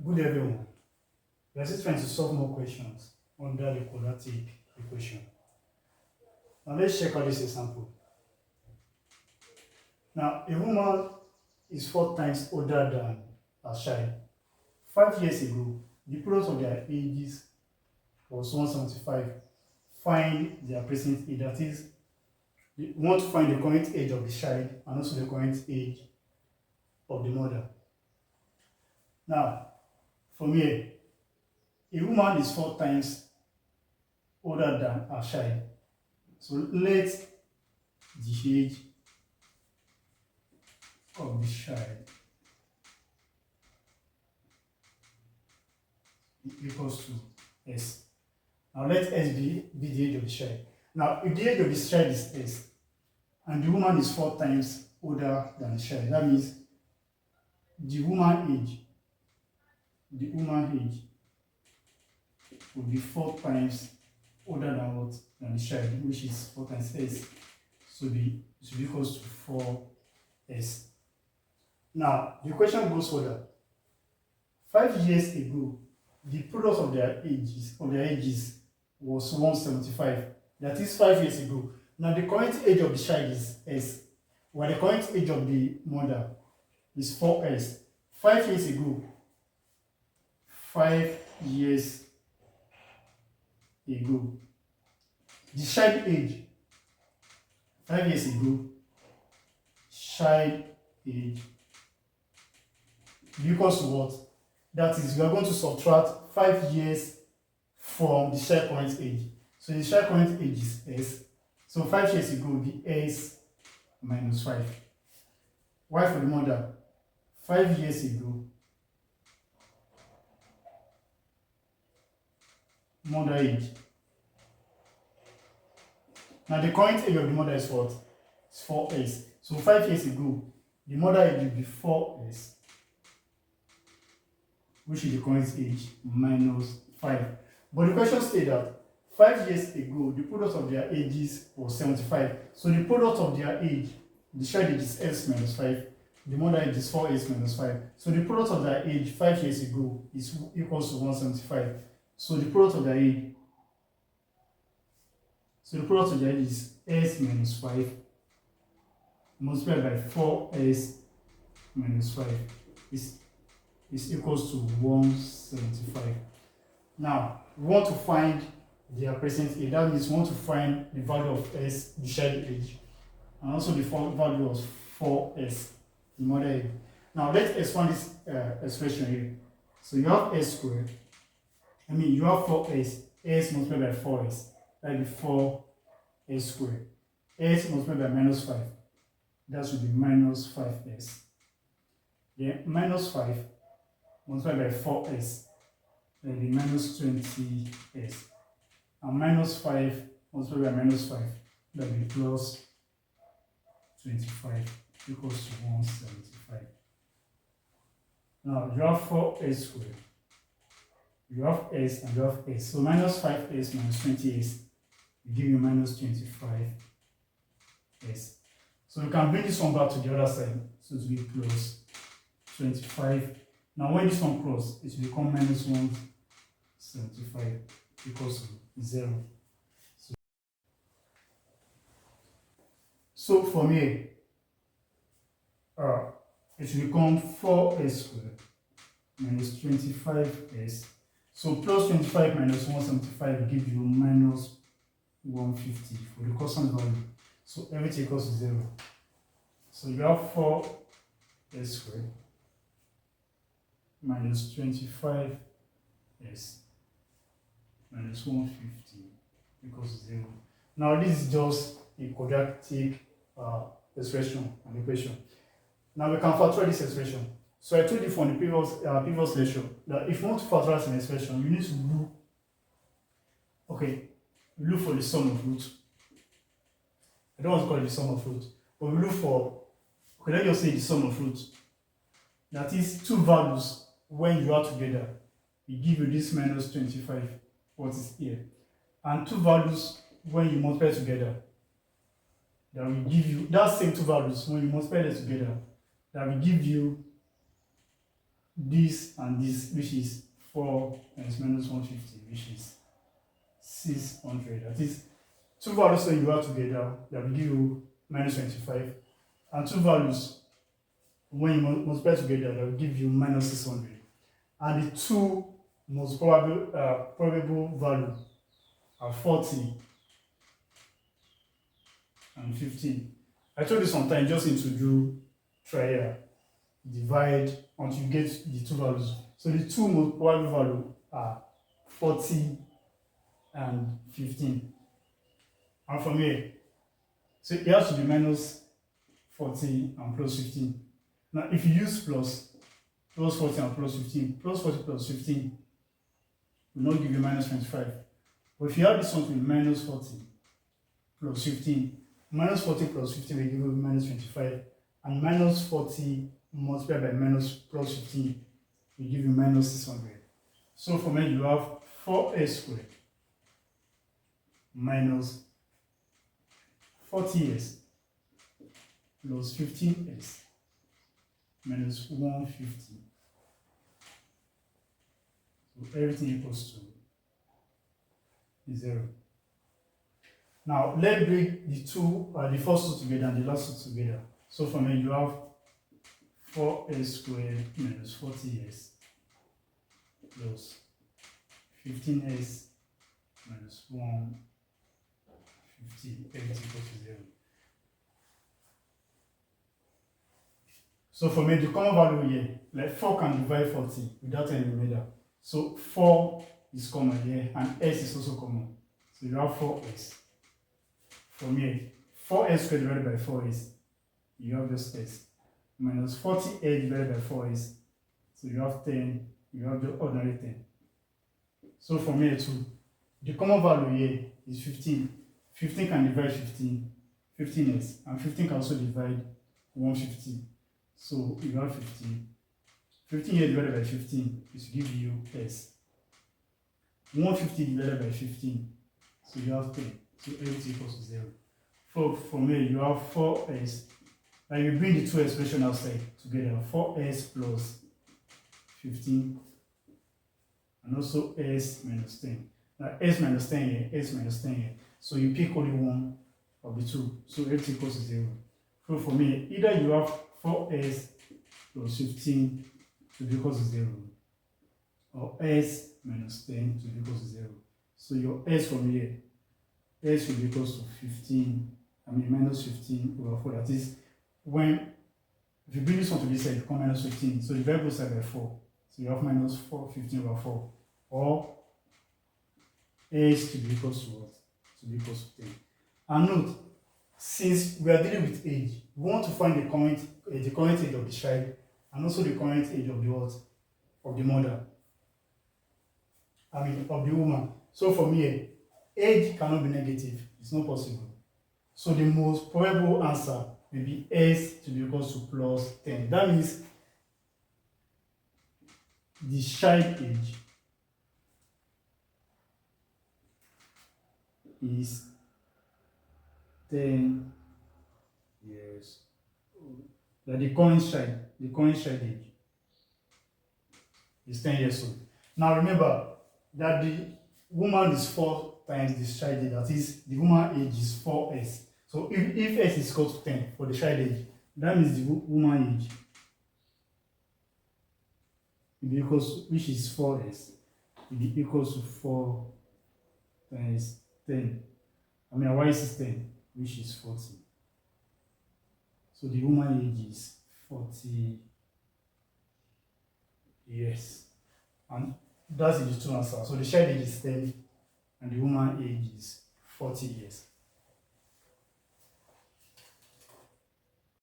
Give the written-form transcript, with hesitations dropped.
Good everyone. We are still trying to solve more questions under the quadratic equation. Now let's check out this example. Now a woman is 4 times older than her child. 5 years ago, the product of their ages was 175. Find their present age. That is, we want to find the current age of the child and also the current age of the mother. Now, from here, a woman is 4 times older than her child. So let the age of the child equals to S. Now let S be the age of the child. Now, if the age of the child is S, and the woman is 4 times older than the child, that means the woman age will be 4 times older than what? Than the child, which is 4 times S. So it should be equals to 4S. Now, the question goes further. 5 years ago, the product of their ages was 175. That is 5 years ago. Now, the current age of the child is S, while the current age of the mother is 4S. 5 years ago, 5 years ago, the child age, 5 years ago, child age equals to what? That is, we are going to subtract 5 years from the child current age. So the child current age is S. So 5 years ago will be S minus 5. Why for the mother? 5 years ago, mother age. Now the current age of the mother is what? It's 4S. So 5 years ago, the mother age will be 4S, which is the current age, minus 5. But the question states that 5 years ago, the product of their ages was 75. So the product of their age, the child age is S minus 5, the mother age is 4S minus 5. So the product of their age 5 years ago is equals to 175. So the product of their age, is S minus 5 multiplied by 4S minus 5 is equals to 175. Now, we want to find their present age. That means we want to find the value of S, the child age, and also the value of 4S, the mother age. Now, let's expand this expression here. So you have S squared. You have 4S. S multiplied by 4S. That will be 4S squared. S multiplied by minus 5. That should be minus 5S. Then minus 5 multiplied by 4S. That will be minus 20S. And minus 5 multiplied by minus 5. That will be plus 25 equals to 175. Now you have 4S squared. You have S and you have S. So minus 5S minus 20S will give you minus 25S. So we can bring this one back to the other side. So it will be plus 25. Now when this one cross, it will become minus 175 equals to 0. So from here, it will become 4S squared minus 25S. So plus 25 minus 175 will give you minus 150 for the constant value. So everything equals to 0. So you have 4S squared minus 25S minus 150 equals to 0. Now this is just a quadratic expression and equation. Now we can factorize this expression. So I told you from the previous lecture that if you want to factorize an expression, you need to look for the sum of roots. I don't want to call it the sum of roots, but we look for, let's just say the sum of roots. That is two values when you add together, it give you this minus 25, what is here. And two values when you multiply together, that will give you, that same two values when you multiply them together, that will give you this and this, which is 4 times minus 150, which is 600. That is two values that you add together that will give you minus 25, and two values when you multiply together that will give you minus 600. And the two most probable value are 40 and 15. I told you sometimes just need to do trial, divide until you get the two values. So the two most probable value are 40 and 15. And from here, so it has to be minus 40 and plus 15. Now if you use plus 40 and plus 15, plus 40 plus 15 will not give you minus 25. But if you have this one to be minus 40 plus 15, minus 40 plus 15 will give you minus 25, and minus 40 multiplied by minus plus 15 will give you minus 600. So from here you have 4s squared minus 40s plus 15s minus 150. So everything equals to 0. Now let's break the first two together and the last two together. So from here you have 4s squared minus 40s plus 15s minus 150, everything equals to 0. So for me, the common value here, like 4 can divide 40 without any remainder. So 4 is common here, and s is also common. So you have 4s. From here, 4s squared divided by 4s, you have just s. Minus 48 divided by 4s, so you have 10, you have the ordinary 10. So from here too, the common value here is 15. 15 can divide 15s, and 15 can also divide 150. So you have 15. 15 here divided by 15 is to give you s. 150 divided by 15, so you have 10. So everything equals to 0. From here you have 4s. Now you bring the two expressions outside together. 4s plus 15 and also s minus 10. Now s minus 10 here, s minus 10 here. So you pick only one of the two. So everything equals to 0. So for me, either you have 4s plus 15 to be equal to 0, or s minus 10 to be equal to 0. So your s from here, s will be equal to 15, minus 15 over 4. That is, if you bring this one to this side, you become minus 15. So divide both sides by 4. So you have minus 15 over 4. Or s to be equal to what? To be equal to 10. And note, since we are dealing with age, we want to find the current age of the child and also the current age of the what? Of the mother. Of the woman. So from here, age cannot be negative. It's not possible. So the most probable answer will be s to be equal to plus 10. That means the child age is 10 years old. That the current child age is 10 years old. Now remember that the woman is 4 times the child age. That is, the woman age is 4s. So if s is equal to 10 for the child age, that means the woman age will be equals, which is 4s, will be equals to 4 times 10. Y is 10, which is 40. So the woman age is 40 years. And that's the two answers. So the child age is 10 and the woman age is 40 years.